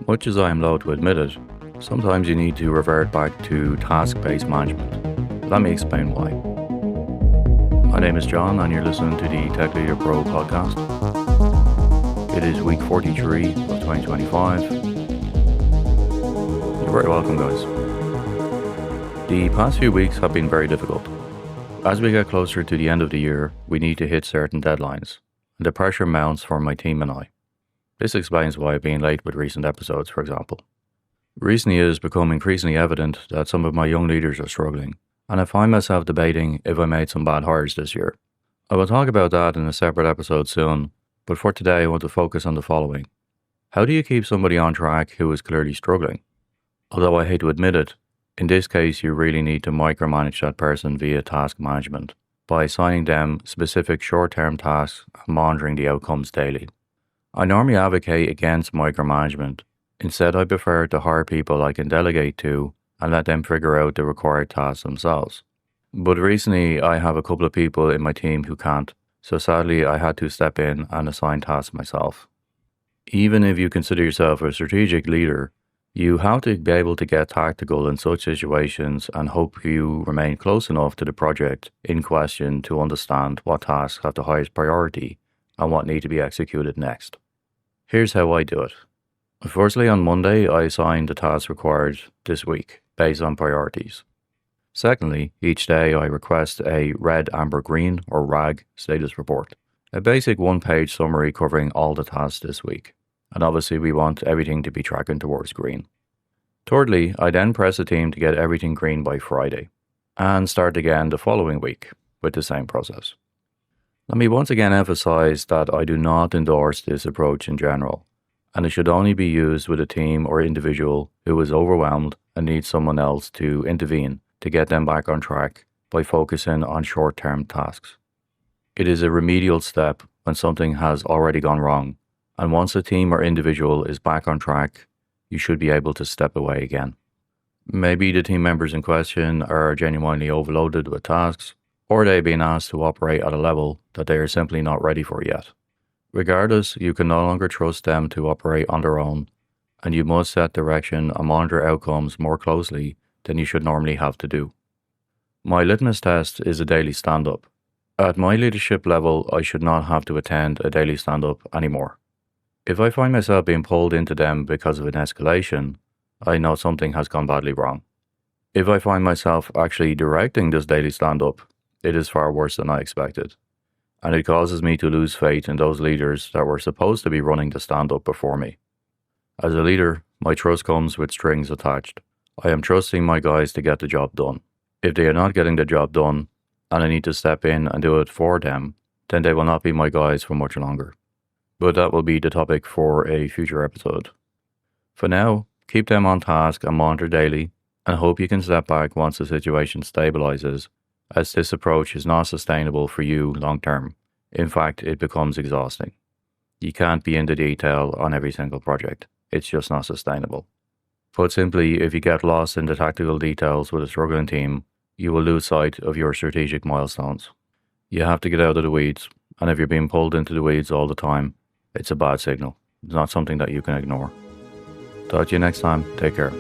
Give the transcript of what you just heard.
Much as I am loath to admit it, sometimes you need to revert back to task-based management. Let me explain why. My name is John and you're listening to the Tech Leader Pro podcast. It is week 43 of 2025. You're very welcome, guys. The past few weeks have been very difficult. As we get closer to the end of the year, we need to hit certain deadlines, and the pressure mounts for my team and I. This explains why I've been late with recent episodes, for example. Recently it has become increasingly evident that some of my young leaders are struggling, and I find myself debating if I made some bad hires this year. I will talk about that in a separate episode soon, but for today I want to focus on the following. How do you keep somebody on track who is clearly struggling? Although I hate to admit it, in this case you really need to micromanage that person via task management by assigning them specific short-term tasks and monitoring the outcomes daily. I normally advocate against micromanagement. Instead, I prefer to hire people I can delegate to and let them figure out the required tasks themselves. But recently, I have a couple of people in my team who can't, so sadly I had to step in and assign tasks myself. Even if you consider yourself a strategic leader, you have to be able to get tactical in such situations and hope you remain close enough to the project in question to understand what tasks have the highest priority and what need to be executed next. Here's how I do it. Firstly, on Monday, I assign the tasks required this week based on priorities. Secondly, each day I request a red, amber, green or RAG status report, a basic one-page summary covering all the tasks this week. And obviously we want everything to be tracking towards green. Thirdly, I then press the team to get everything green by Friday and start again the following week with the same process. Let me once again emphasize that I do not endorse this approach in general, and it should only be used with a team or individual who is overwhelmed and needs someone else to intervene to get them back on track by focusing on short-term tasks. It is a remedial step when something has already gone wrong, and once a team or individual is back on track, you should be able to step away again. Maybe the team members in question are genuinely overloaded with tasks, or they've been asked to operate at a level that they are simply not ready for yet. Regardless, you can no longer trust them to operate on their own, and you must set direction and monitor outcomes more closely than you should normally have to do. My litmus test is a daily stand-up. At my leadership level, I should not have to attend a daily stand-up anymore. If I find myself being pulled into them because of an escalation, I know something has gone badly wrong. If I find myself actually directing this daily stand-up, it is far worse than I expected, and it causes me to lose faith in those leaders that were supposed to be running the stand-up before me. As a leader, my trust comes with strings attached. I am trusting my guys to get the job done. If they are not getting the job done, and I need to step in and do it for them, then they will not be my guys for much longer. But that will be the topic for a future episode. For now, keep them on task and monitor daily, and hope you can step back once the situation stabilizes, as this approach is not sustainable for you long term. In fact, it becomes exhausting. You can't be in the detail on every single project. It's just not sustainable. Put simply, if you get lost in the tactical details with a struggling team, you will lose sight of your strategic milestones. You have to get out of the weeds, and if you're being pulled into the weeds all the time, it's a bad signal. It's not something that you can ignore. Talk to you next time. Take care.